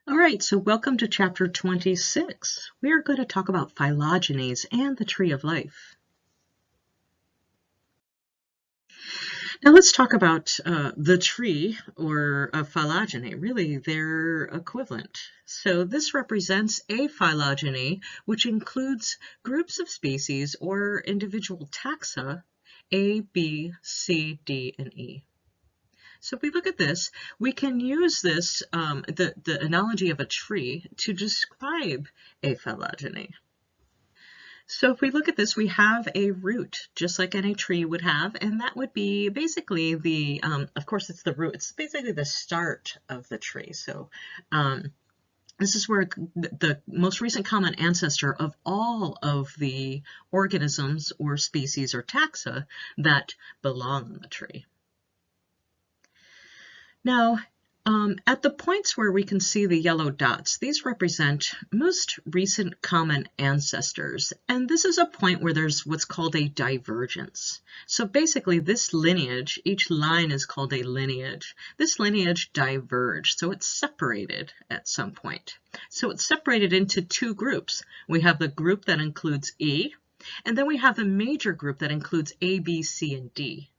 All right, so welcome to chapter 26. We are going to talk about phylogenies and the tree of life. Now let's talk about the tree or a phylogeny. Really, they're equivalent. So this represents a phylogeny, which includes groups of species or individual taxa, A, B, C, D, and E. So if we look at this, we can use this, the analogy of a tree, to describe a phylogeny. So if we look at this, we have a root, just like any tree would have, and that would be basically the, of course it's the root, it's basically the start of the tree. So this is where the most recent common ancestor of all of the organisms or species or taxa that belong on the tree. Now, at the points where we can see the yellow dots, these represent most recent common ancestors. And this is a point where there's what's called a divergence. So basically this lineage, each line is called a lineage. This lineage diverged, so it's separated at some point. So it's separated into two groups. We have the group that includes E, and then we have the major group that includes A, B, C, and D.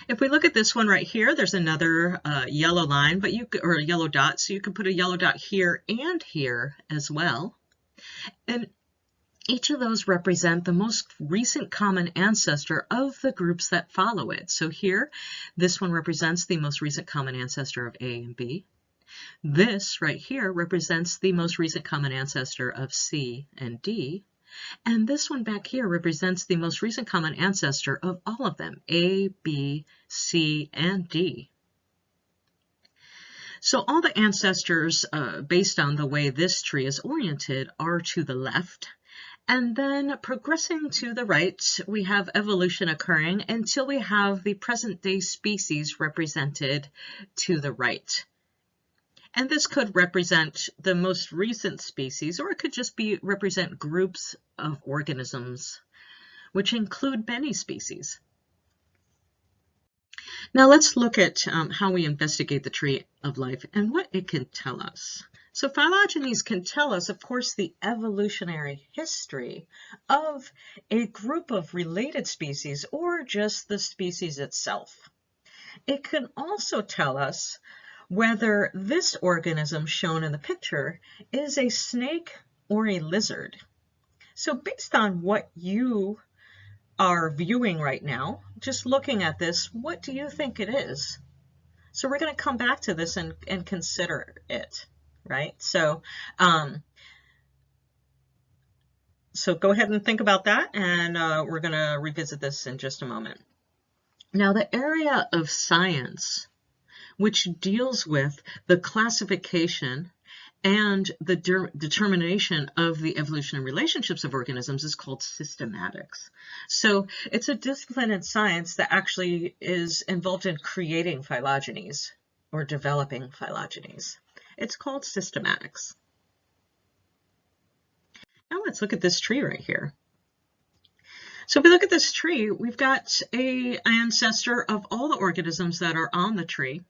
If we look at this one right here, there's another yellow line, but or a yellow dot, so you can put a yellow dot here and here as well. And each of those represent the most recent common ancestor of the groups that follow it. So here, this one represents the most recent common ancestor of A and B. This right here represents the most recent common ancestor of C and D. And this one back here represents the most recent common ancestor of all of them, A, B, C, and D. So all the ancestors, based on the way this tree is oriented, are to the left. And then progressing to the right, we have evolution occurring until we have the present-day species represented to the right. And this could represent the most recent species, or it could just represent groups of organisms, which include many species. Now let's look at how we investigate the tree of life and what it can tell us. So phylogenies can tell us, of course, the evolutionary history of a group of related species or just the species itself. It can also tell us whether this organism shown in the picture is a snake or a lizard. So based on what you are viewing right now, just looking at this, what do you think it is? So we're going to come back to this and consider it, right? So go ahead and think about that, and we're going to revisit this in just a moment. Now, the area of science which deals with the classification and the determination of the evolutionary relationships of organisms is called systematics. So it's a discipline in science that actually is involved in creating phylogenies or developing phylogenies. It's called systematics. Now let's look at this tree right here. So if we look at this tree, we've got an ancestor of all the organisms that are on the tree.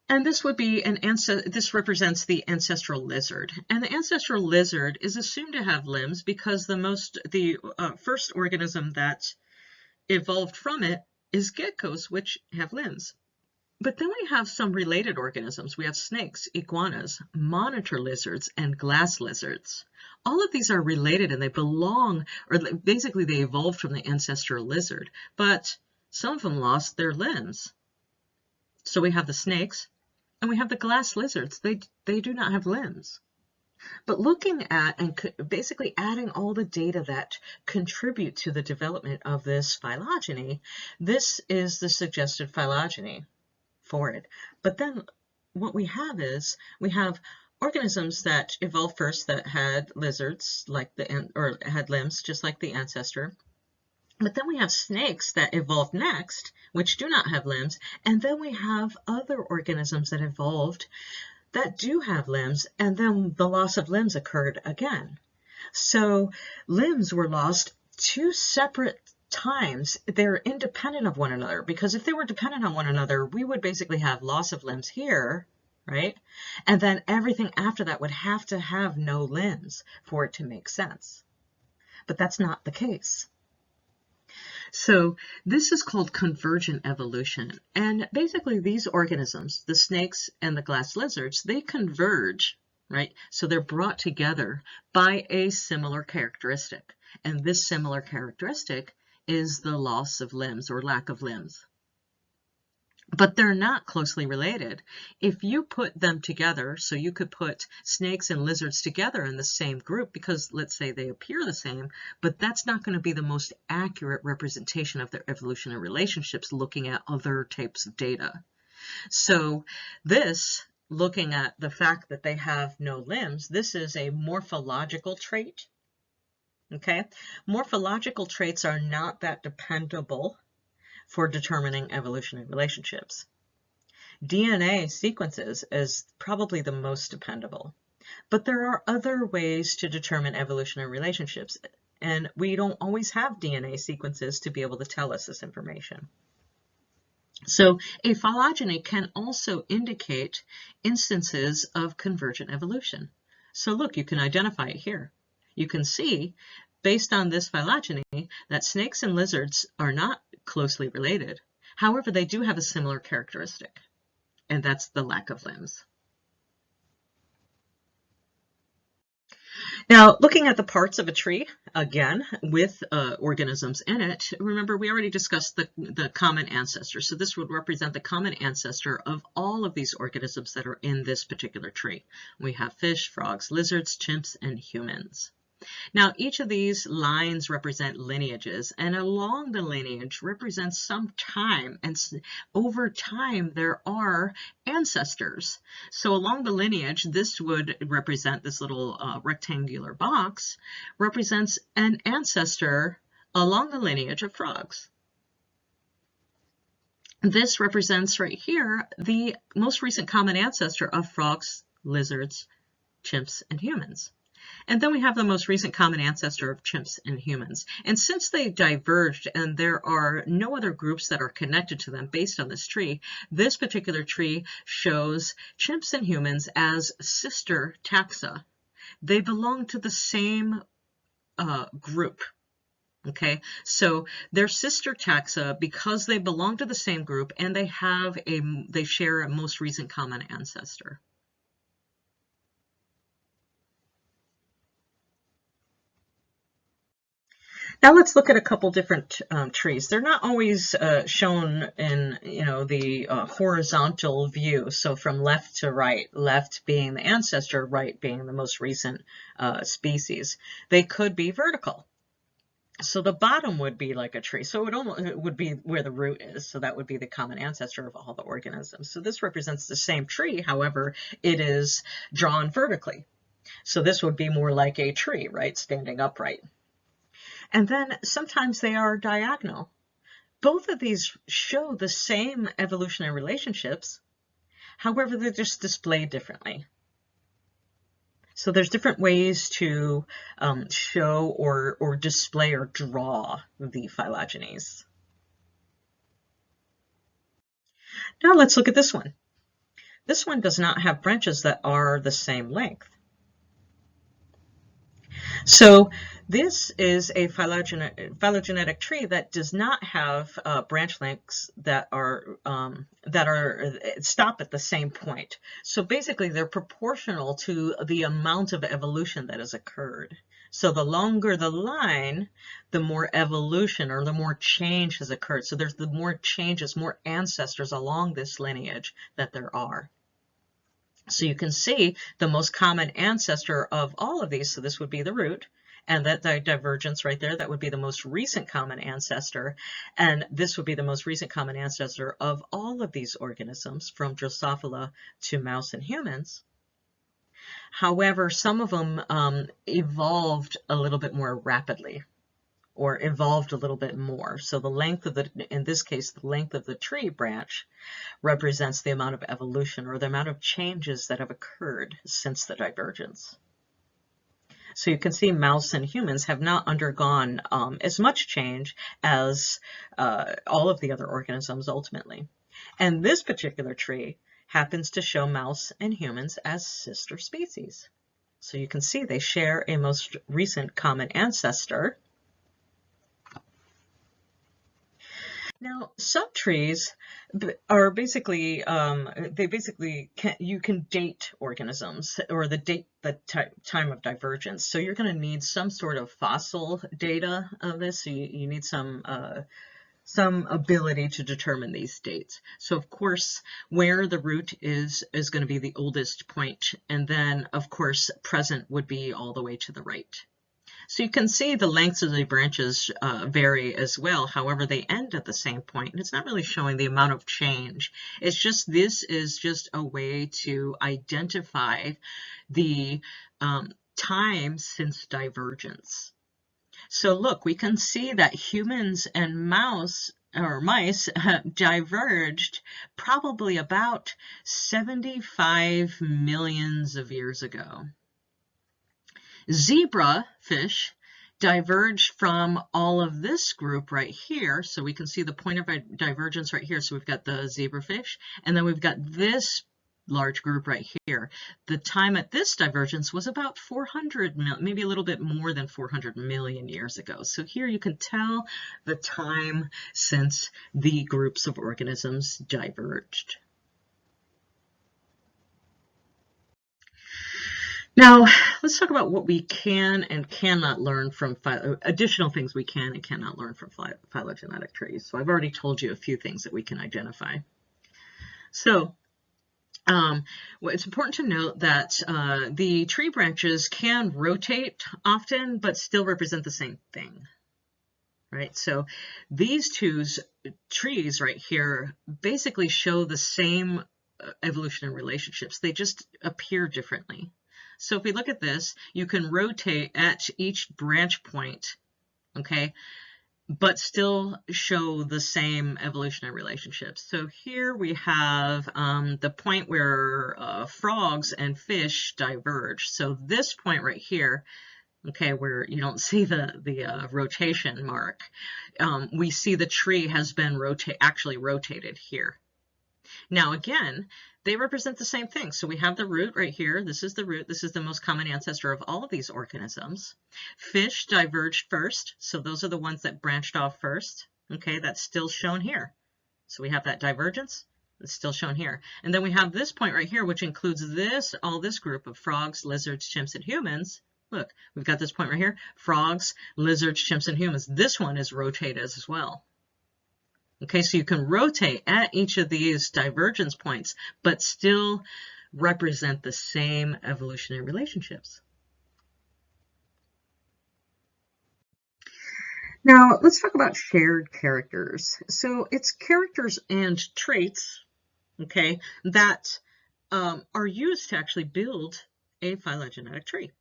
And this would be this represents the ancestral lizard. And the ancestral lizard is assumed to have limbs because the first organism that evolved from it is geckos, which have limbs. But then we have some related organisms. We have snakes, iguanas, monitor lizards, and glass lizards. All of these are related and they belong, or basically they evolved from the ancestral lizard, but some of them lost their limbs. So we have the snakes, and we have the glass lizards. They do not have limbs. But looking at and basically adding all the data that contribute to the development of this phylogeny, this is the suggested phylogeny for it. But then what we have is we have organisms that evolved first that had lizards or had limbs just like the ancestor. But then we have snakes that evolved next, which do not have limbs, and then we have other organisms that evolved that do have limbs, and then the loss of limbs occurred again. So limbs were lost two separate times. They're independent of one another, because if they were dependent on one another, we would basically have loss of limbs here right? And then everything after that would have to have no limbs for it to make sense. But that's not the case. So this is called convergent evolution. And basically these organisms, the snakes and the glass lizards, they converge, right? So they're brought together by a similar characteristic. And this similar characteristic is the loss of limbs or lack of limbs. But they're not closely related. If you put them together, so you could put snakes and lizards together in the same group because let's say they appear the same, but that's not going to be the most accurate representation of their evolutionary relationships looking at other types of data. So this, looking at the fact that they have no limbs, this is a morphological trait. Okay, morphological traits are not that dependable for determining evolutionary relationships. DNA sequences is probably the most dependable, but there are other ways to determine evolutionary relationships, and we don't always have DNA sequences to be able to tell us this information. So a phylogeny can also indicate instances of convergent evolution. So look, you can identify it here. You can see, based on this phylogeny, that snakes and lizards are not closely related. However, they do have a similar characteristic, and that's the lack of limbs. Now, looking at the parts of a tree, again, with organisms in it, remember we already discussed the common ancestor. So this would represent the common ancestor of all of these organisms that are in this particular tree. We have fish, frogs, lizards, chimps, and humans. Now, each of these lines represent lineages, and along the lineage represents some time, and over time there are ancestors. So along the lineage, this would represent, this little rectangular box, represents an ancestor along the lineage of frogs. This represents right here the most recent common ancestor of frogs, lizards, chimps, and humans. And then we have the most recent common ancestor of chimps and humans. And since they diverged and there are no other groups that are connected to them based on this tree, this particular tree shows chimps and humans as sister taxa. They belong to the same group. Okay, so they're sister taxa because they belong to the same group and they share a most recent common ancestor. Now let's look at a couple different trees. They're not always shown in, the horizontal view. So from left to right, left being the ancestor, right being the most recent species. They could be vertical. So the bottom would be like a tree. So it would be where the root is. So that would be the common ancestor of all the organisms. So this represents the same tree. However, it is drawn vertically. So this would be more like a tree, right? Standing upright. And then sometimes they are diagonal. Both of these show the same evolutionary relationships. However, they're just displayed differently. So there's different ways to show or display or draw the phylogenies. Now let's look at this one. This one does not have branches that are the same length. So this is a phylogenetic tree that does not have branch lengths that stop at the same point. So basically, they're proportional to the amount of evolution that has occurred. So the longer the line, the more evolution or the more change has occurred. So there's the more changes, more ancestors along this lineage that there are. So you can see the most common ancestor of all of these, so this would be the root, and that divergence right there, that would be the most recent common ancestor, and this would be the most recent common ancestor of all of these organisms, from Drosophila to mouse and humans. However, some of them evolved a little bit more rapidly, or evolved a little bit more. So the length of in this case, the length of the tree branch represents the amount of evolution or the amount of changes that have occurred since the divergence. So you can see mouse and humans have not undergone as much change as all of the other organisms ultimately. And this particular tree happens to show mouse and humans as sister species. So you can see they share a most recent common ancestor. Now, subtrees are basically, you can date organisms or the time of divergence. So you're going to need some sort of fossil data of this. So you need some ability to determine these dates. So of course, where the root is going to be the oldest point, and then of course present would be all the way to the right. So you can see the lengths of the branches vary as well. However, they end at the same point, and it's not really showing the amount of change. It's just, this is just a way to identify the time since divergence. So look, we can see that humans and mice diverged probably about 75 millions of years ago. Zebra fish diverged from all of this group right here. So we can see the point of divergence right here. So we've got the zebrafish, and then we've got this large group right here. The time at this divergence was about 400 million, maybe a little bit more than 400 million years ago. So here you can tell the time since the groups of organisms diverged. Now, let's talk about what we can and cannot learn from additional things we can and cannot learn from phylogenetic trees. So I've already told you a few things that we can identify. So it's important to note that the tree branches can rotate often, but still represent the same thing, right? So these two trees right here basically show the same evolutionary relationships. They just appear differently. So if we look at this, you can rotate at each branch point, okay, but still show the same evolutionary relationships. So here we have the point where frogs and fish diverge. So this point right here, okay, where you don't see the rotation mark, we see the tree has been actually rotated here. Now again, they represent the same thing. So we have the root right here. This is the root. This is the most common ancestor of all of these organisms. Fish diverged first. So those are the ones that branched off first. Okay, that's still shown here. So we have that divergence. It's still shown here. And then we have this point right here, which includes all this group of frogs, lizards, chimps, and humans. Look, we've got this point right here. Frogs, lizards, chimps, and humans. This one is rotated as well. Okay, so you can rotate at each of these divergence points, but still represent the same evolutionary relationships. Now, let's talk about shared characters. So it's characters and traits, okay, that are used to actually build a phylogenetic tree.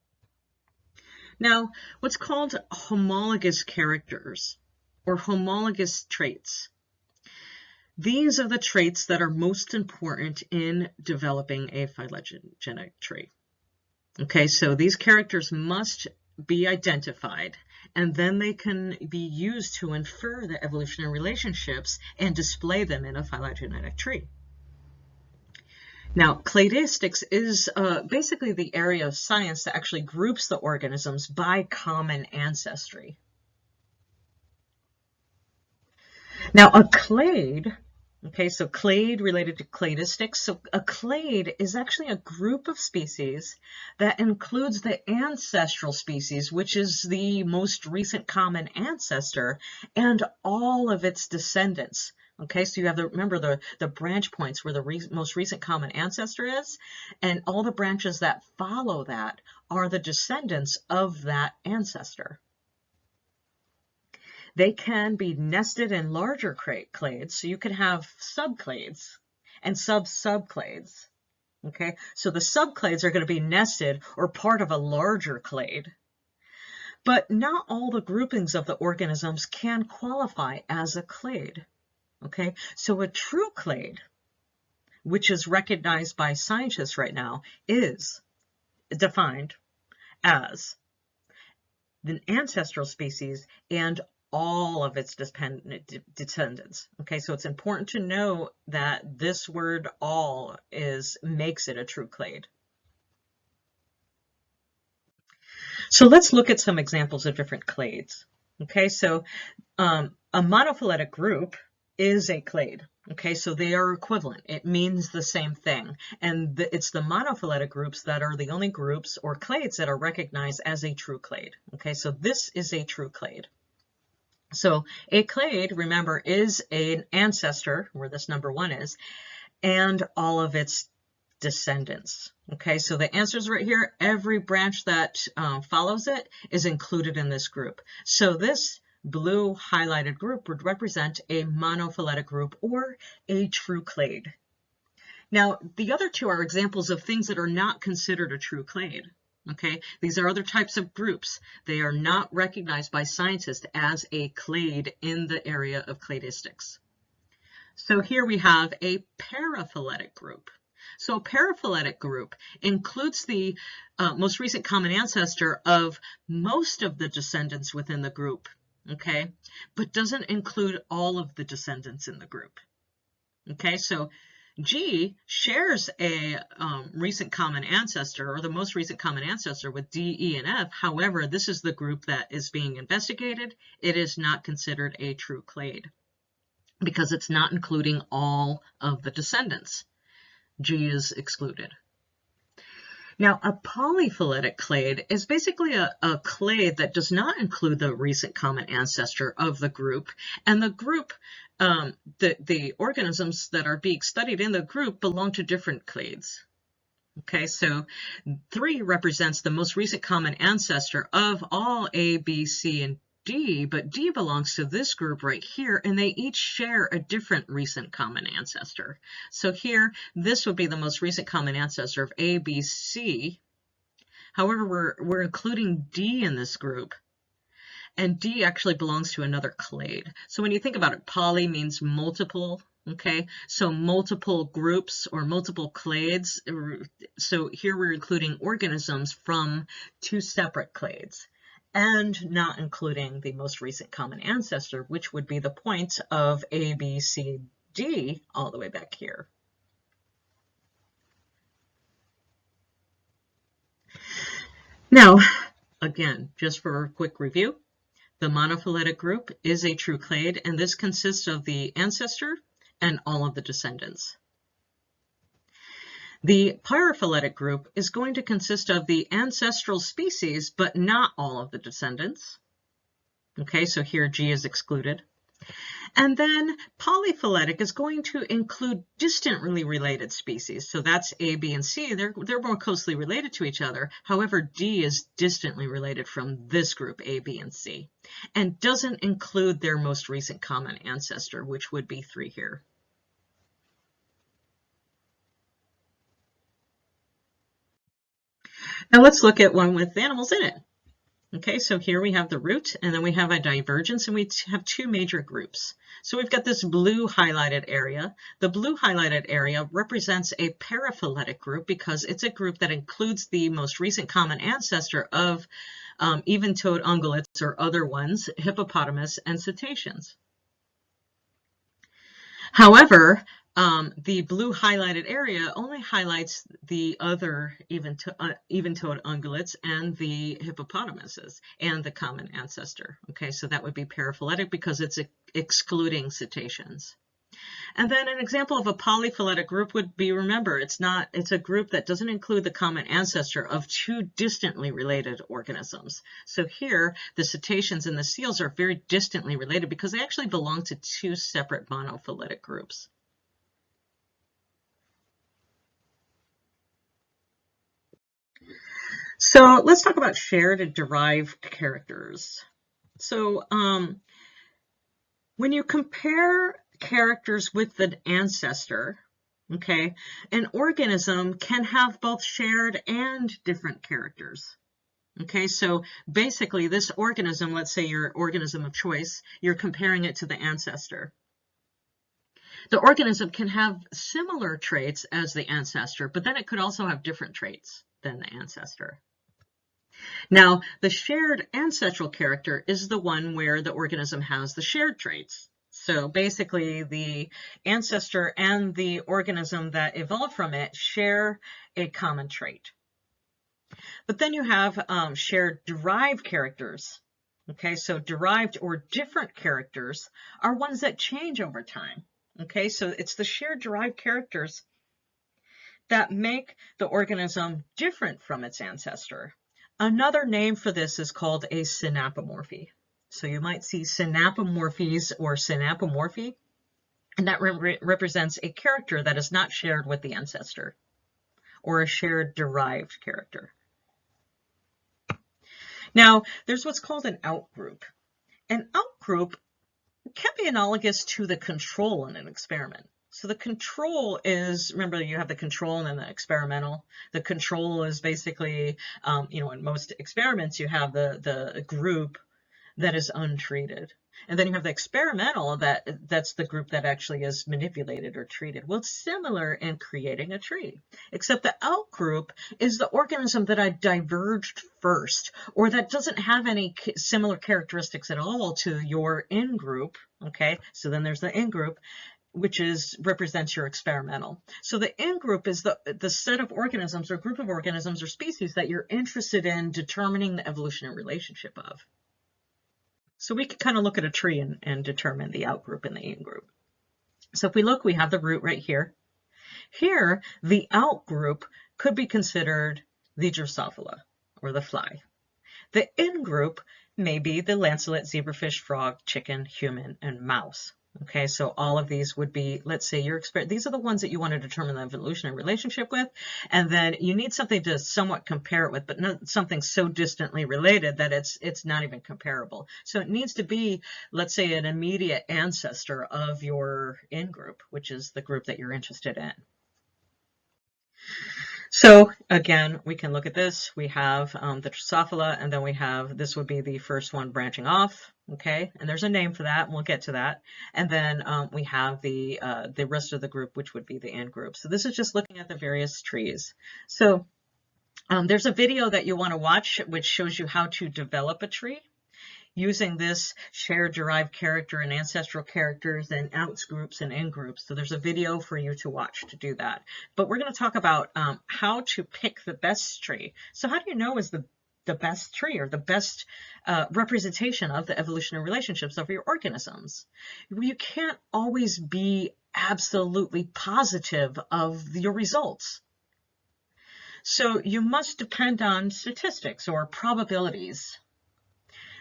Now, what's called homologous characters or homologous traits. These are the traits that are most important in developing a phylogenetic tree. Okay, so these characters must be identified, and then they can be used to infer the evolutionary relationships and display them in a phylogenetic tree. Now, cladistics is basically the area of science that actually groups the organisms by common ancestry. Now, a clade, okay, so clade related to cladistics. So a clade is actually a group of species that includes the ancestral species, which is the most recent common ancestor, and all of its descendants. Okay, so you have remember the branch points where the most recent common ancestor is, and all the branches that follow that are the descendants of that ancestor. They can be nested in larger clades, so you can have subclades and sub-subclades. Okay, so the subclades are going to be nested or part of a larger clade. But not all the groupings of the organisms can qualify as a clade. Okay, so a true clade, which is recognized by scientists right now, is defined as the ancestral species and all of its descendants. Okay, so it's important to know that this word all makes it a true clade. So let's look at some examples of different clades. Okay, so a monophyletic group is a clade. Okay, so they are equivalent. It means the same thing. And it's the monophyletic groups that are the only groups or clades that are recognized as a true clade. Okay, so this is a true clade. So a clade, remember, is an ancestor, where this number 1 is, and all of its descendants. Okay, so the answer is right here. Every branch that follows it is included in this group. So this blue highlighted group would represent a monophyletic group or a true clade. Now, the other two are examples of things that are not considered a true clade. Okay, these are other types of groups. They are not recognized by scientists as a clade in the area of cladistics. So here we have a paraphyletic group. So a paraphyletic group includes the most recent common ancestor of most of the descendants within the group, okay, but doesn't include all of the descendants in the group. Okay, so G shares a recent common ancestor, or the most recent common ancestor, with D, E, and F. However, this is the group that is being investigated. It is not considered a true clade because it's not including all of the descendants. G is excluded. Now, a polyphyletic clade is basically a clade that does not include the recent common ancestor of the group, and the group, the organisms that are being studied in the group belong to different clades. Okay, so 3 represents the most recent common ancestor of all A, B, C, and D, but D belongs to this group right here, and they each share a different recent common ancestor. So here, this would be the most recent common ancestor of A, B, C. However, we're including D in this group, and D actually belongs to another clade. So when you think about it, poly means multiple. Okay, so multiple groups or multiple clades. So here we're including organisms from 2 separate clades, and not including the most recent common ancestor, which would be the point of A, B, C, D all the way back here. Now, again, just for a quick review, the monophyletic group is a true clade, and this consists of the ancestor and all of the descendants. The paraphyletic group is going to consist of the ancestral species, but not all of the descendants. Okay, so here G is excluded. And then polyphyletic is going to include distantly related species. So that's A, B, and C. They're more closely related to each other. However, D is distantly related from this group, A, B, and C, and doesn't include their most recent common ancestor, which would be 3 here. Now let's look at one with animals in it. Okay, so here we have the root, and then we have a divergence, and we have 2 major groups. So we've got this blue highlighted area. The blue highlighted area represents a paraphyletic group because it's a group that includes the most recent common ancestor of even-toed ungulates or other ones, hippopotamus, and cetaceans. However, the blue highlighted area only highlights the other even-toed ungulates and the hippopotamuses and the common ancestor. Okay, so that would be paraphyletic because it's excluding cetaceans. And then an example of a polyphyletic group would be, remember, it's a group that doesn't include the common ancestor of 2 distantly related organisms. So here, the cetaceans and the seals are very distantly related because they actually belong to 2 separate monophyletic groups. So let's talk about shared and derived characters. So when you compare characters with an ancestor, okay, an organism can have both shared and different characters. Okay, so basically this organism, let's say your organism of choice, you're comparing it to the ancestor. The organism can have similar traits as the ancestor, but then it could also have different traits than the ancestor. Now, the shared ancestral character is the one where the organism has the shared traits. So basically, the ancestor and the organism that evolved from it share a common trait. But then you have shared derived characters. Okay, so derived or different characters are ones that change over time. Okay, so it's the shared derived characters that make the organism different from its ancestor. Another name for this is called a synapomorphy. So you might see synapomorphies or synapomorphy, and that represents a character that is not shared with the ancestor, or a shared derived character. Now, there's what's called an outgroup. An outgroup can be analogous to the control in an experiment. So the control is, remember, you have the control and then the experimental. The control is basically, in most experiments, you have the group that is untreated. And then you have the experimental, that's the group that actually is manipulated or treated. Well, it's similar in creating a tree, except the outgroup is the organism that I diverged first, or that doesn't have any similar characteristics at all to your in-group. Okay, so then there's the in-group, which represents your experimental. So the in-group is the set of organisms or group of organisms or species that you're interested in determining the evolutionary relationship of. So we can kind of look at a tree and determine the outgroup and the in-group. So if we look, we have the root right here. Here, the outgroup could be considered the Drosophila, or the fly. The in-group may be the lancelet, zebrafish, frog, chicken, human, and mouse. Okay, so all of these would be, let's say, these are the ones that you want to determine the evolutionary relationship with, and then you need something to somewhat compare it with, but not something so distantly related that it's not even comparable. So it needs to be, let's say, an immediate ancestor of your in-group, which is the group that you're interested in. So again, we can look at this. We have the Drosophila, and then we have, this would be the first one branching off, okay? And there's a name for that, and we'll get to that. And then we have the rest of the group, which would be the in-group. So this is just looking at the various trees. So there's a video that you want to watch, which shows you how to develop a tree using this shared derived character and ancestral characters and outs groups and in groups. So there's a video for you to watch to do that. But we're going to talk about how to pick the best tree. So how do you know is the best tree or the best representation of the evolutionary relationships of your organisms? You can't always be absolutely positive of your results. So you must depend on statistics or probabilities.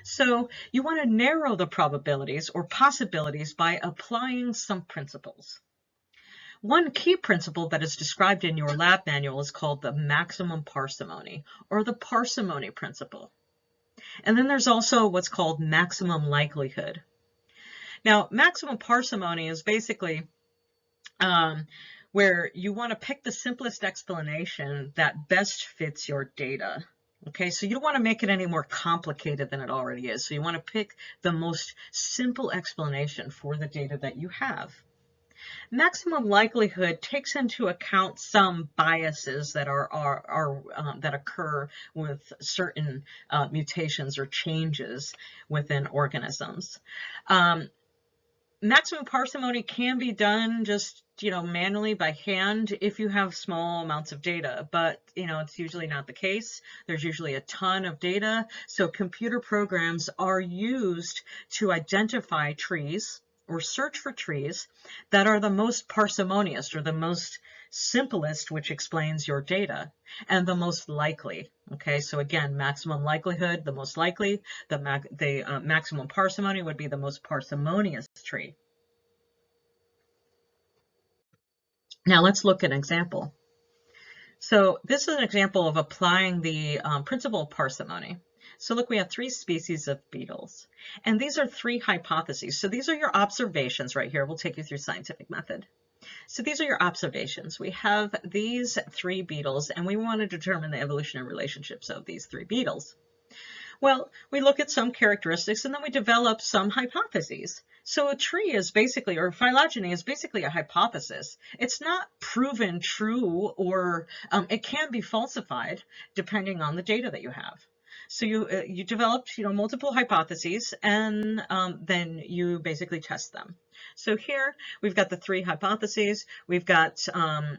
So you want to narrow the probabilities or possibilities by applying some principles. One key principle that is described in your lab manual is called the maximum parsimony, or the parsimony principle. And then there's also what's called maximum likelihood. Now, maximum parsimony is basically where you want to pick the simplest explanation that best fits your data. Okay, so you don't want to make it any more complicated than it already is. So you want to pick the most simple explanation for the data that you have. Maximum likelihood takes into account some biases that that occur with certain mutations or changes within organisms. Maximum parsimony can be done just manually by hand if you have small amounts of data, but it's usually not the case. There's usually a ton of data, so computer programs are used to identify trees or search for trees that are the most parsimonious or the most simplest, which explains your data, and the most likely. Okay, so again, maximum likelihood, the most likely, the maximum parsimony would be the most parsimonious tree. Now let's look at an example. So this is an example of applying the principle of parsimony. So look, we have 3 species of beetles, and these are 3 hypotheses. So these are your observations right here. We'll take you through scientific method. So these are your observations. We have these 3 beetles, and we want to determine the evolutionary relationships of these 3 beetles. Well, we look at some characteristics, and then we develop some hypotheses. So a tree is basically, or phylogeny is basically a hypothesis. It's not proven true, or it can be falsified depending on the data that you have. So you developed, multiple hypotheses, and then you basically test them. So here we've got the 3 hypotheses. We've got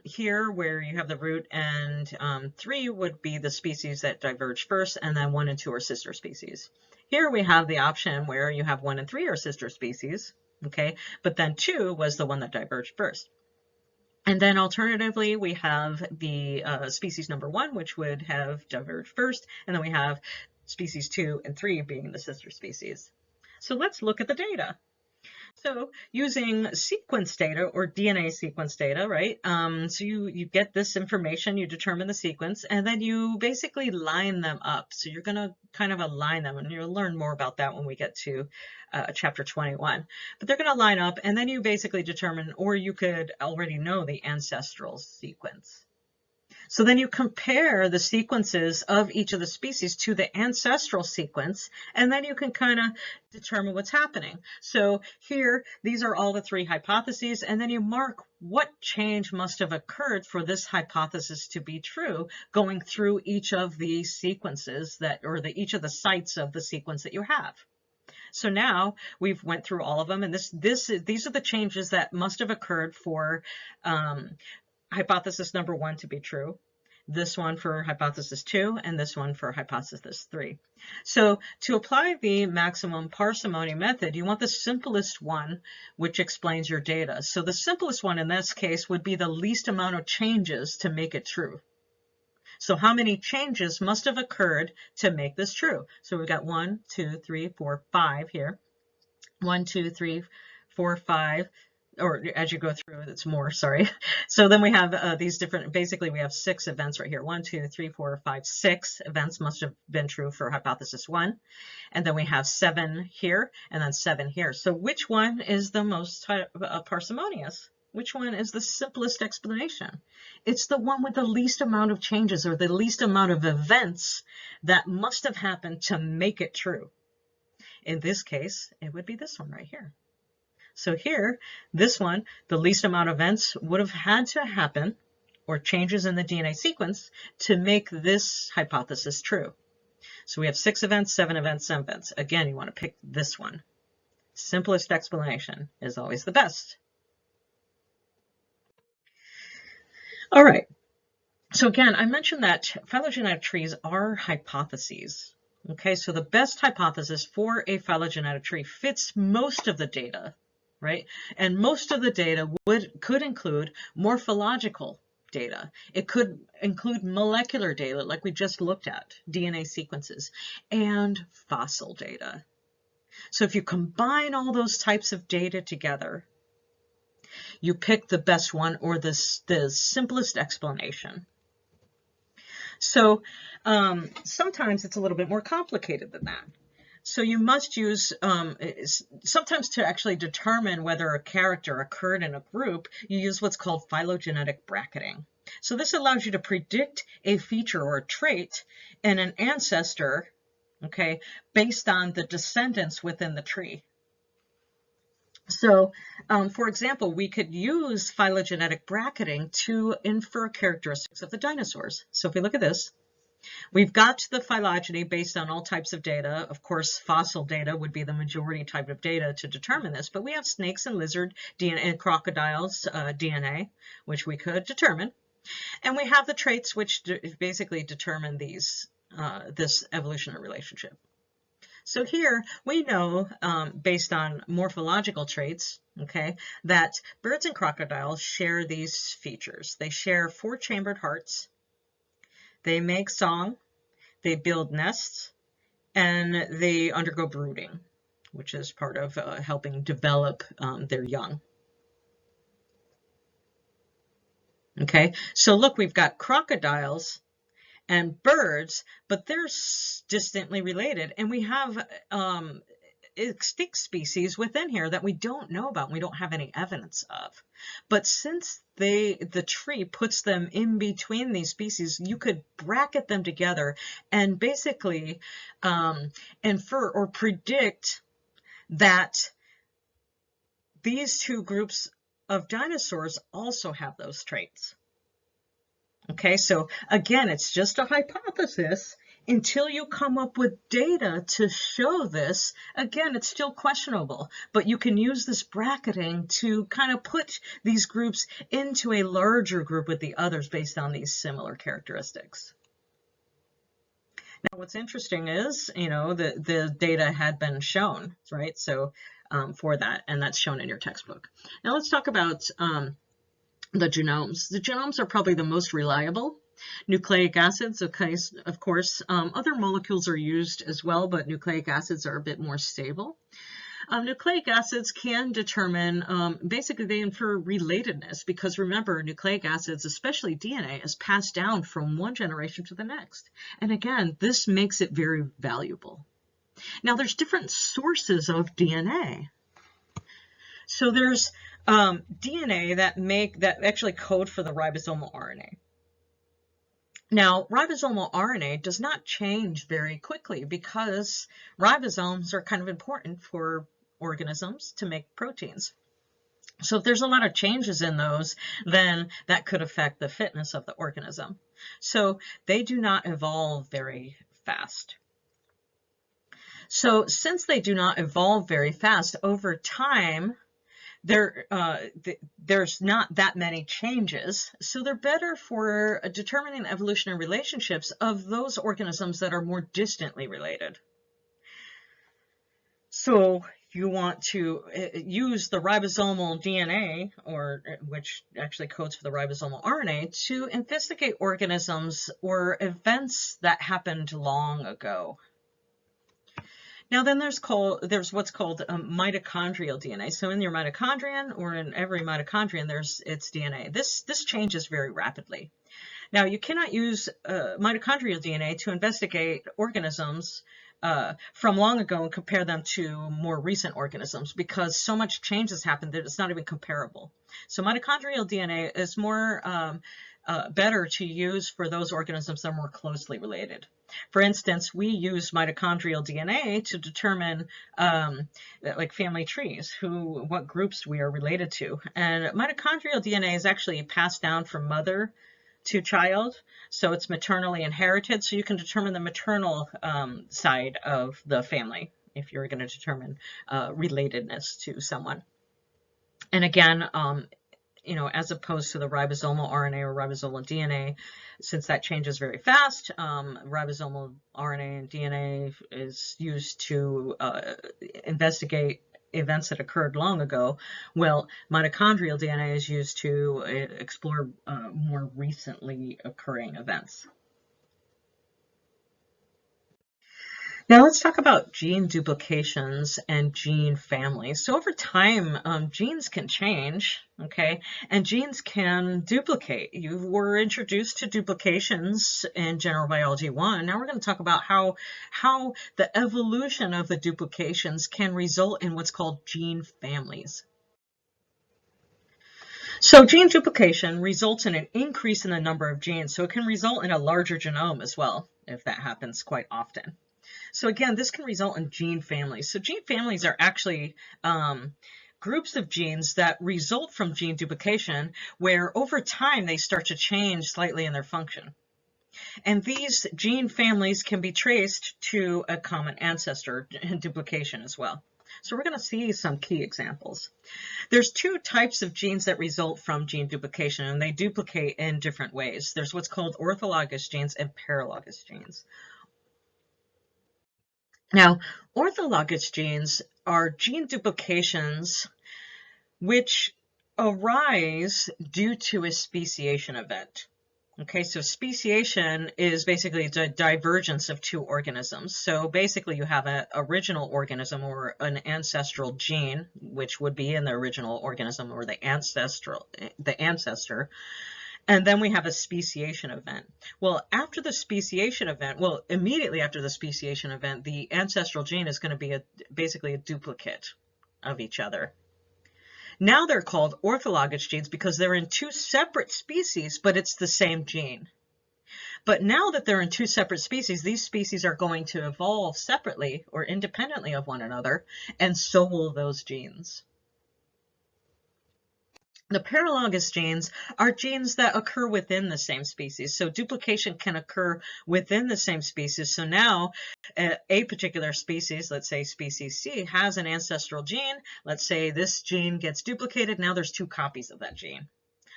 here where you have the root, and 3 would be the species that diverge first, and then 1 and 2 are sister species. Here we have the option where you have 1 and 3 are sister species, okay, but then 2 was the one that diverged first. And then alternatively, we have the species number 1, which would have diverged first, and then we have species 2 and 3 being the sister species. So let's look at the data. So using sequence data or DNA sequence data, right? So you get this information, you determine the sequence, and then you basically line them up. So you're going to kind of align them, and you'll learn more about that when we get to chapter 21. But they're going to line up, and then you basically determine, or you could already know the ancestral sequence. So then you compare the sequences of each of the species to the ancestral sequence, and then you can kind of determine what's happening. So here, these are all the 3 hypotheses, and then you mark what change must have occurred for this hypothesis to be true, going through each of the sequences that, or each of the sites of the sequence that you have. So now we've went through all of them, and these are the changes that must have occurred for hypothesis number 1 to be true, this one for hypothesis 2, and this one for hypothesis 3. So to apply the maximum parsimony method, you want the simplest one, which explains your data. So the simplest one in this case would be the least amount of changes to make it true. So how many changes must have occurred to make this true? So we've got 1, 2, 3, 4, 5 here. 1, 2, 3, 4, 5. Or as you go through, it's more, sorry. So then we have these different, basically we have 6 events right here. 1, 2, 3, 4, 5, 6 events must have been true for hypothesis 1. And then we have 7 here, and then 7 here. So which one is the most parsimonious? Which one is the simplest explanation? It's the one with the least amount of changes, or the least amount of events that must have happened to make it true. In this case, it would be this one right here. So here, this one, the least amount of events would have had to happen, or changes in the DNA sequence, to make this hypothesis true. So we have 6 events, 7 events, 7 events. Again, you want to pick this one. Simplest explanation is always the best. All right. So again, I mentioned that phylogenetic trees are hypotheses. Okay, so the best hypothesis for a phylogenetic tree fits most of the data, right? And most of the data could include morphological data. It could include molecular data, like we just looked at, DNA sequences, and fossil data. So if you combine all those types of data together, you pick the best one, or the simplest explanation. So sometimes it's a little bit more complicated than that. So you must use, sometimes to actually determine whether a character occurred in a group, you use what's called phylogenetic bracketing. So this allows you to predict a feature or a trait in an ancestor, okay, based on the descendants within the tree. So, for example, we could use phylogenetic bracketing to infer characteristics of the dinosaurs. So if we look at this, we've got the phylogeny based on all types of data. Of course, fossil data would be the majority type of data to determine this, but we have snakes and lizard DNA and crocodiles DNA, which we could determine. And we have the traits which basically determine this evolutionary relationship. So here we know, based on morphological traits, okay, that birds and crocodiles share these features. They share 4-chambered hearts. They make song, they build nests, and they undergo brooding, which is part of helping develop their young. Okay, so look, we've got crocodiles and birds, but they're distantly related, and we have extinct species within here that we don't know about, and we don't have any evidence of. But since the tree puts them in between these species, you could bracket them together and basically infer or predict that these 2 groups of dinosaurs also have those traits. Okay, so again, it's just a hypothesis, until you come up with data to show this, again, it's still questionable, but you can use this bracketing to kind of put these groups into a larger group with the others based on these similar characteristics. Now, what's interesting is, the data had been shown, right? So for that, and that's shown in your textbook. Now let's talk about the genomes. The genomes are probably the most reliable. Nucleic acids, okay, of course, other molecules are used as well, but nucleic acids are a bit more stable. Nucleic acids can determine, basically they infer relatedness, because remember, nucleic acids, especially DNA, is passed down from one generation to the next. And again, this makes it very valuable. Now there's different sources of DNA. So there's DNA that actually code for the ribosomal RNA. Now, ribosomal RNA does not change very quickly because ribosomes are kind of important for organisms to make proteins. So if there's a lot of changes in those, then that could affect the fitness of the organism. So they do not evolve very fast. So since they do not evolve very fast, over time, there's not that many changes, so they're better for determining evolutionary relationships of those organisms that are more distantly related. So you want to use the ribosomal DNA, which actually codes for the ribosomal RNA, to investigate organisms or events that happened long ago. Now then there's what's called mitochondrial DNA. So in your mitochondrion, or in every mitochondrion, it's DNA. This changes very rapidly. Now you cannot use mitochondrial DNA to investigate organisms from long ago and compare them to more recent organisms, because so much change has happened that it's not even comparable. So mitochondrial DNA is more better to use for those organisms that are more closely related. For instance, we use mitochondrial DNA to determine like family trees, what groups we are related to. And mitochondrial DNA is actually passed down from mother to child, so it's maternally inherited, so you can determine the maternal side of the family if you're going to determine relatedness to someone. And again, as opposed to the ribosomal RNA or ribosomal DNA, since that changes very fast, ribosomal RNA and DNA is used to investigate events that occurred long ago. Well, mitochondrial DNA is used to explore more recently occurring events. Now let's talk about gene duplications and gene families. So over time, genes can change, okay, and genes can duplicate. You were introduced to duplications in General Biology 1. Now we're going to talk about how the evolution of the duplications can result in what's called gene families. So gene duplication results in an increase in the number of genes, so it can result in a larger genome as well, if that happens quite often. So again, this can result in gene families. So gene families are actually groups of genes that result from gene duplication, where over time they start to change slightly in their function. And these gene families can be traced to a common ancestor in duplication as well. So we're going to see some key examples. There's two types of genes that result from gene duplication, and they duplicate in different ways. There's what's called orthologous genes and paralogous genes. Now, orthologous genes are gene duplications which arise due to a speciation event. Okay, so speciation is basically the divergence of two organisms. So basically you have an original organism or an ancestral gene, which would be in the original organism or the ancestor. And then we have a speciation event. Well, after the speciation event, immediately after the speciation event, the ancestral gene is going to be basically a duplicate of each other. Now they're called orthologous genes because they're in two separate species, but it's the same gene. But now that they're in two separate species, these species are going to evolve separately or independently of one another, and so will those genes. The paralogous genes are genes that occur within the same species. So duplication can occur within the same species. So now a particular species, let's say species C, has an ancestral gene. Let's say this gene gets duplicated. Now there's 2 copies of that gene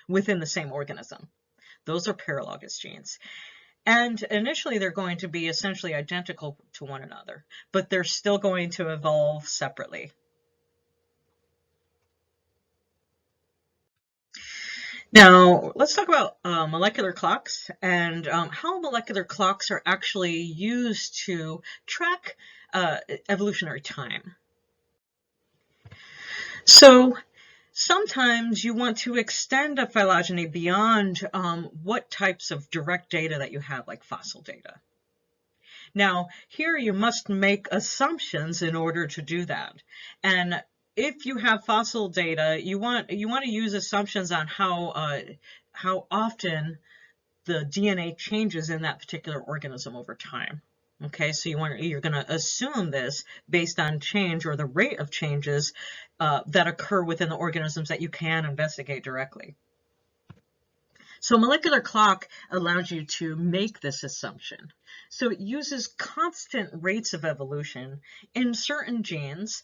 within the same organism. Those are paralogous genes. And initially they're going to be essentially identical to one another, but they're still going to evolve separately. Now, let's talk about molecular clocks and how molecular clocks are actually used to track evolutionary time. So sometimes you want to extend a phylogeny beyond what types of direct data that you have, like fossil data. Now, here you must make assumptions in order to do that. And if you have fossil data, you want to use assumptions on how often the DNA changes in that particular organism over time. Okay, so you're going to assume this based on change or the rate of changes that occur within the organisms that you can investigate directly. So molecular clock allows you to make this assumption. So it uses constant rates of evolution in certain genes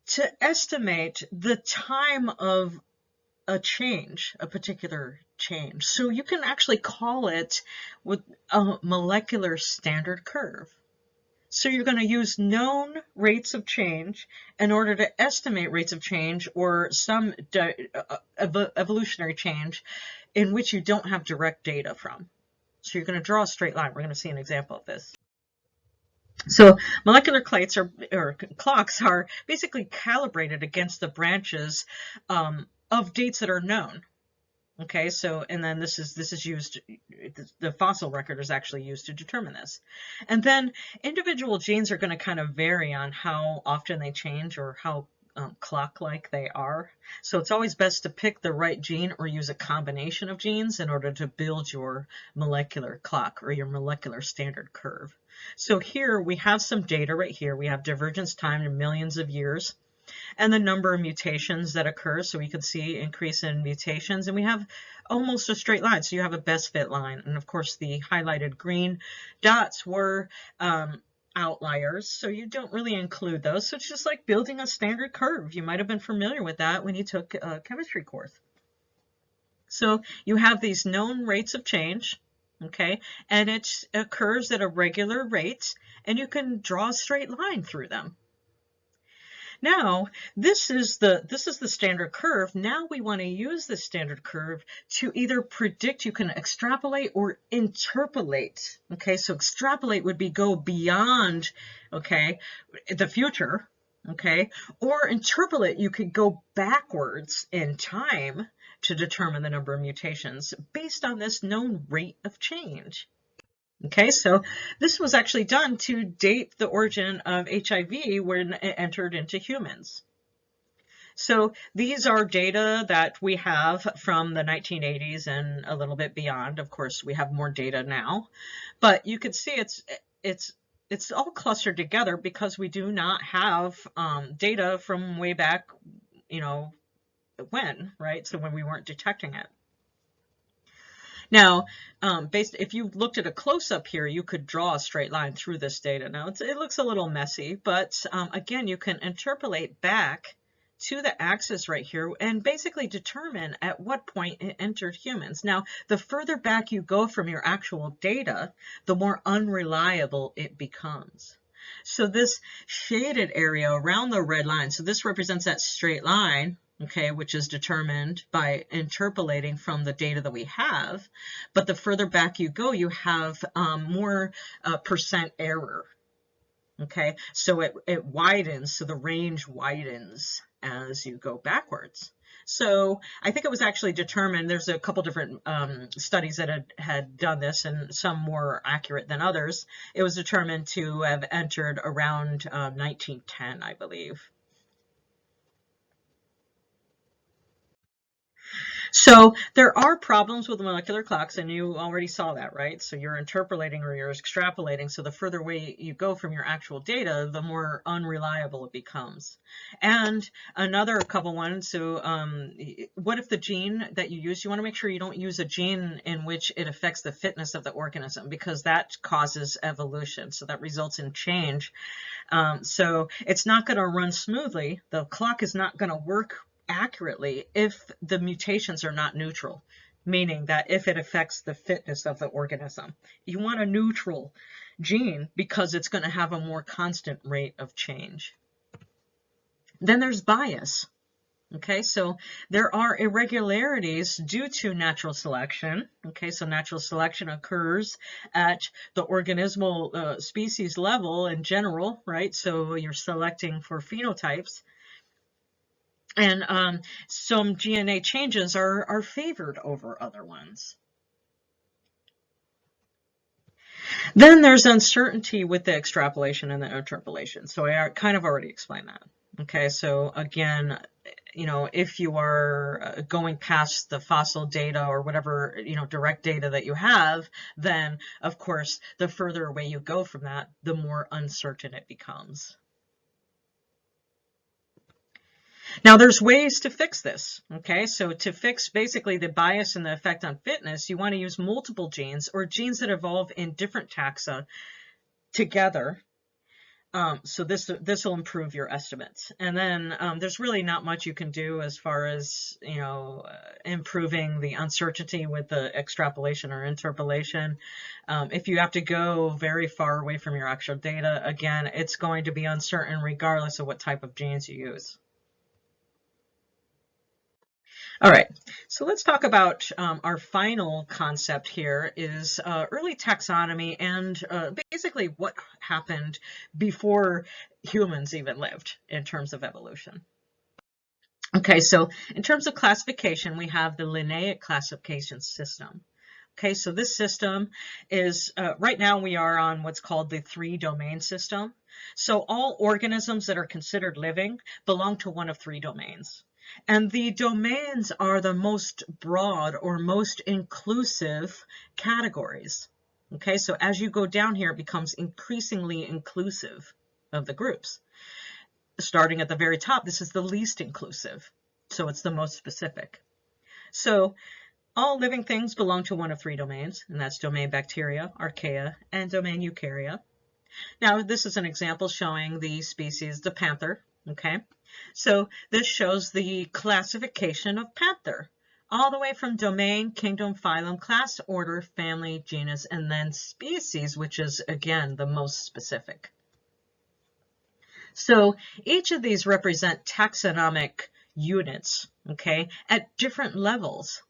to estimate the time of a change, a particular change. So you can actually call it with a molecular standard curve. So you're going to use known rates of change in order to estimate rates of change or some evolutionary change in which you don't have direct data from. So you're going to draw a straight line. We're going to see an example of this. So molecular clocks are basically calibrated against the branches of dates that are known. Okay, so and then this is used, the fossil record is actually used to determine this. And then individual genes are going to kind of vary on how often they change or how clock-like they are. So it's always best to pick the right gene or use a combination of genes in order to build your molecular clock or your molecular standard curve. So here we have some data right here. We have divergence time in millions of years and the number of mutations that occur. So we can see increase in mutations, and we have almost a straight line. So you have a best fit line. And of course, the highlighted green dots were outliers, so you don't really include those. So it's just like building a standard curve. You might have been familiar with that when you took a chemistry course. So you have these known rates of change, okay, and it occurs at a regular rate, and you can draw a straight line through them. Now, this is the standard curve. Now we want to use the standard curve to either predict, you can extrapolate or interpolate. Okay, so extrapolate would be go beyond, okay, the future, okay, or interpolate, you could go backwards in time to determine the number of mutations based on this known rate of change. Okay, so this was actually done to date the origin of HIV when it entered into humans. So these are data that we have from the 1980s and a little bit beyond. Of course, we have more data now, but you can see it's all clustered together because we do not have data from way back, you know, when, right? So when we weren't detecting it. Now, if you looked at a close-up here, you could draw a straight line through this data. Now, it looks a little messy, but again, you can interpolate back to the axis right here and basically determine at what point it entered humans. Now, the further back you go from your actual data, the more unreliable it becomes. So this shaded area around the red line, so this represents that straight line, okay, which is determined by interpolating from the data that we have. But the further back you go, you have more percent error. Okay, so it widens, so the range widens as you go backwards. So I think it was actually determined, there's a couple different studies that had done this, and some more accurate than others. It was determined to have entered around 1910, I believe. So there are problems with molecular clocks, and you already saw that, right? So you're interpolating or you're extrapolating. So the further away you go from your actual data, the more unreliable it becomes. And another couple ones. So what if the gene that you use, you want to make sure you don't use a gene in which it affects the fitness of the organism, because that causes evolution. So that results in change. So it's not going to run smoothly. The clock is not going to work accurately if the mutations are not neutral, meaning that if it affects the fitness of the organism. You want a neutral gene because it's going to have a more constant rate of change. Then there's bias. Okay, so there are irregularities due to natural selection. Okay, so natural selection occurs at the organismal species level in general, right? So you're selecting for phenotypes. And some DNA changes are favored over other ones. Then there's uncertainty with the extrapolation and the interpolation. So I kind of already explained that. Okay, so again, you know, if you are going past the fossil data or whatever, you know, direct data that you have, then of course, the further away you go from that, the more uncertain it becomes. Now there's ways to fix this, okay? So to fix basically the bias and the effect on fitness, you want to use multiple genes or genes that evolve in different taxa together. So this will improve your estimates. And then there's really not much you can do as far as, you know, improving the uncertainty with the extrapolation or interpolation. If you have to go very far away from your actual data, again, it's going to be uncertain regardless of what type of genes you use. All right, so let's talk about our final concept here is early taxonomy and basically what happened before humans even lived in terms of evolution. Okay, so in terms of classification, we have the Linnaeus classification system. Okay, so this system is, right now we are on what's called the 3-domain system. So all organisms that are considered living belong to one of 3 domains. And the domains are the most broad or most inclusive categories. Okay, so as you go down here, it becomes increasingly inclusive of the groups. Starting at the very top, this is the least inclusive, so it's the most specific. So all living things belong to one of 3 domains, and that's domain bacteria, archaea, and domain eukarya. Now, this is an example showing the species, the panther, okay? So this shows the classification of panther, all the way from domain, kingdom, phylum, class, order, family, genus, and then species, which is, again, the most specific. So each of these represent taxonomic units, okay, at different levels.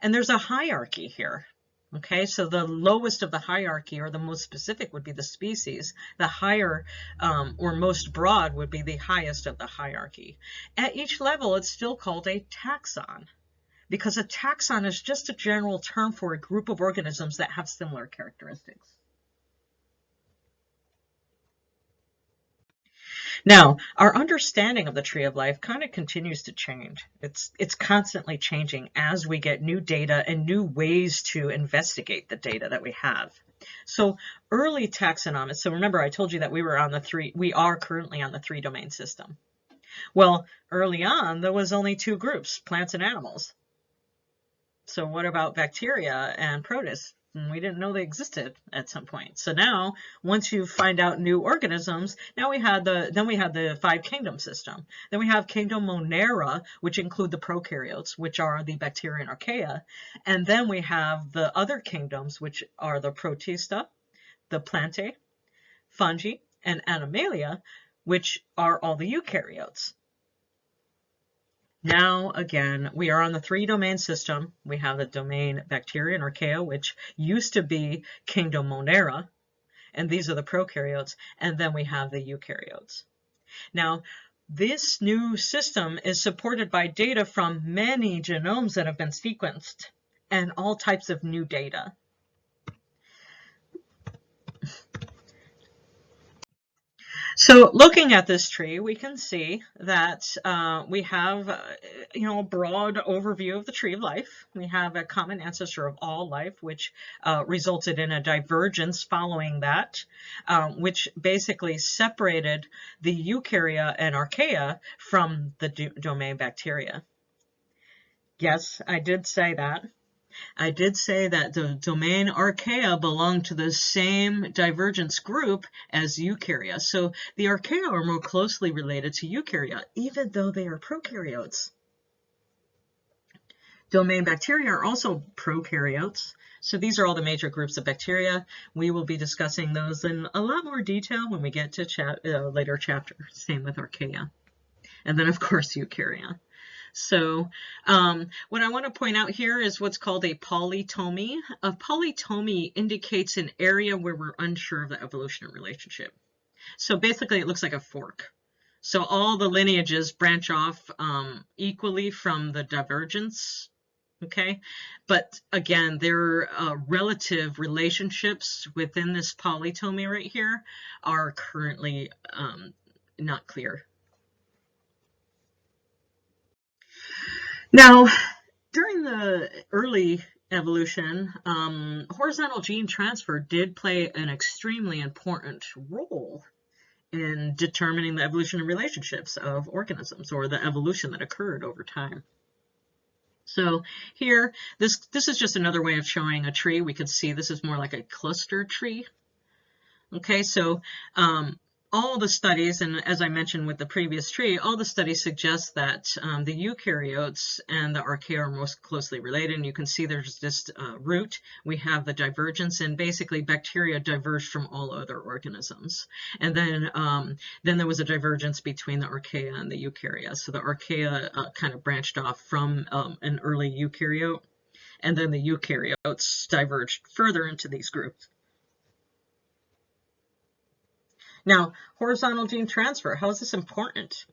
And there's a hierarchy here. Okay, so the lowest of the hierarchy or the most specific would be the species. The higher or most broad would be the highest of the hierarchy. At each level, it's still called a taxon because a taxon is just a general term for a group of organisms that have similar characteristics. Now, our understanding of the tree of life kind of continues to change. It's constantly changing as we get new data and new ways to investigate the data that we have. So early taxonomists, so remember I told you that we are currently on the 3-domain system. Well, early on, there was only 2 groups, plants and animals. So what about bacteria and protists? We didn't know they existed at some point. So now, once you find out new organisms, now we had the 5-kingdom system. Then we have kingdom Monera, which include the prokaryotes, which are the bacteria and archaea. And then we have the other kingdoms, which are the protista, the plantae, fungi, and animalia, which are all the eukaryotes. Now, again, we are on the 3-domain system. We have the domain bacteria and archaea, which used to be kingdom Monera, and these are the prokaryotes, and then we have the eukaryotes. Now, this new system is supported by data from many genomes that have been sequenced and all types of new data. So looking at this tree, we can see that we have, a broad overview of the tree of life. We have a common ancestor of all life, which resulted in a divergence following that, which basically separated the eukarya and archaea from the domain bacteria. Yes, I did say that. I did say that the domain archaea belong to the same divergence group as eukarya. So the archaea are more closely related to eukarya, even though they are prokaryotes. Domain bacteria are also prokaryotes. So these are all the major groups of bacteria. We will be discussing those in a lot more detail when we get to later chapter. Same with archaea. And then, of course, eukarya. So what I want to point out here is what's called a polytomy. A polytomy indicates an area where we're unsure of the evolutionary relationship. So basically it looks like a fork. So all the lineages branch off equally from the divergence, okay? But again, their relative relationships within this polytomy right here are currently not clear. Now, during the early evolution, horizontal gene transfer did play an extremely important role in determining the evolutionary relationships of organisms, or the evolution that occurred over time. So here, this is just another way of showing a tree. We could see this is more like a cluster tree. Okay, so all the studies, and as I mentioned with the previous tree, all the studies suggest that the eukaryotes and the archaea are most closely related. And you can see there's this root. We have the divergence, and basically bacteria diverged from all other organisms. And then there was a divergence between the archaea and the eukarya. So the archaea kind of branched off from an early eukaryote, and then the eukaryotes diverged further into these groups. Now, horizontal gene transfer, how is this important?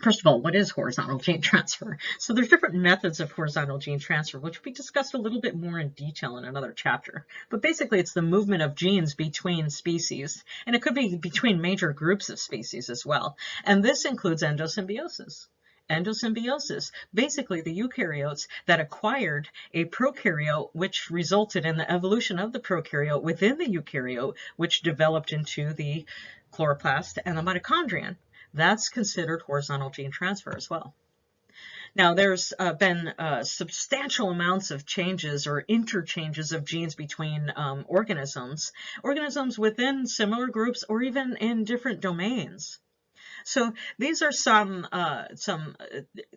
First of all, what is horizontal gene transfer? So there's different methods of horizontal gene transfer, which we discussed a little bit more in detail in another chapter. But basically, it's the movement of genes between species, and it could be between major groups of species as well. And this includes endosymbiosis. Endosymbiosis, basically the eukaryotes that acquired a prokaryote, which resulted in the evolution of the prokaryote within the eukaryote, which developed into the chloroplast and the mitochondrion. That's considered horizontal gene transfer as well. Now, there's been substantial amounts of changes or interchanges of genes between organisms within similar groups or even in different domains. So these are some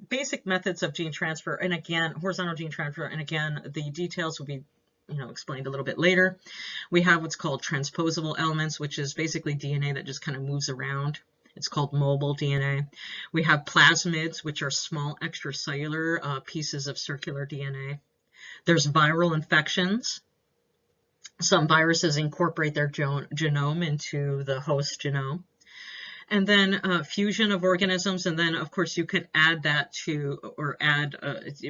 basic methods of gene transfer, and again, horizontal gene transfer, and again, the details will be explained a little bit later. We have what's called transposable elements, which is basically DNA that just kind of moves around. It's called mobile DNA. We have plasmids, which are small extracellular pieces of circular DNA. There's viral infections. Some viruses incorporate their genome into the host genome. And then fusion of organisms, and then of course you could add that to, or add,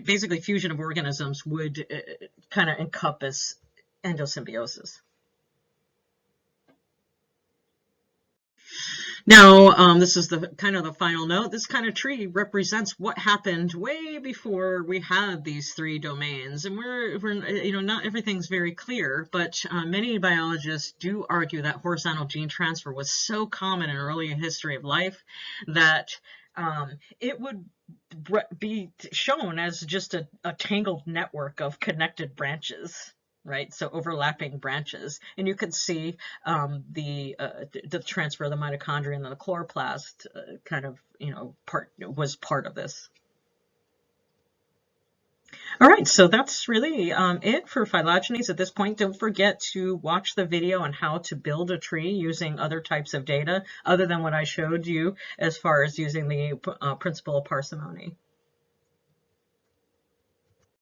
basically fusion of organisms would kind of encompass endosymbiosis. Now, this is the kind of the final note. This kind of tree represents what happened way before we had these three domains, and we're not everything's very clear, but many biologists do argue that horizontal gene transfer was so common in early history of life that it would be shown as just a tangled network of connected branches. Right, so overlapping branches, and you can see the transfer of the mitochondria and the chloroplast was part of this. All right, so that's really it for phylogenies at this point. Don't forget to watch the video on how to build a tree using other types of data other than what I showed you as far as using the principle of parsimony.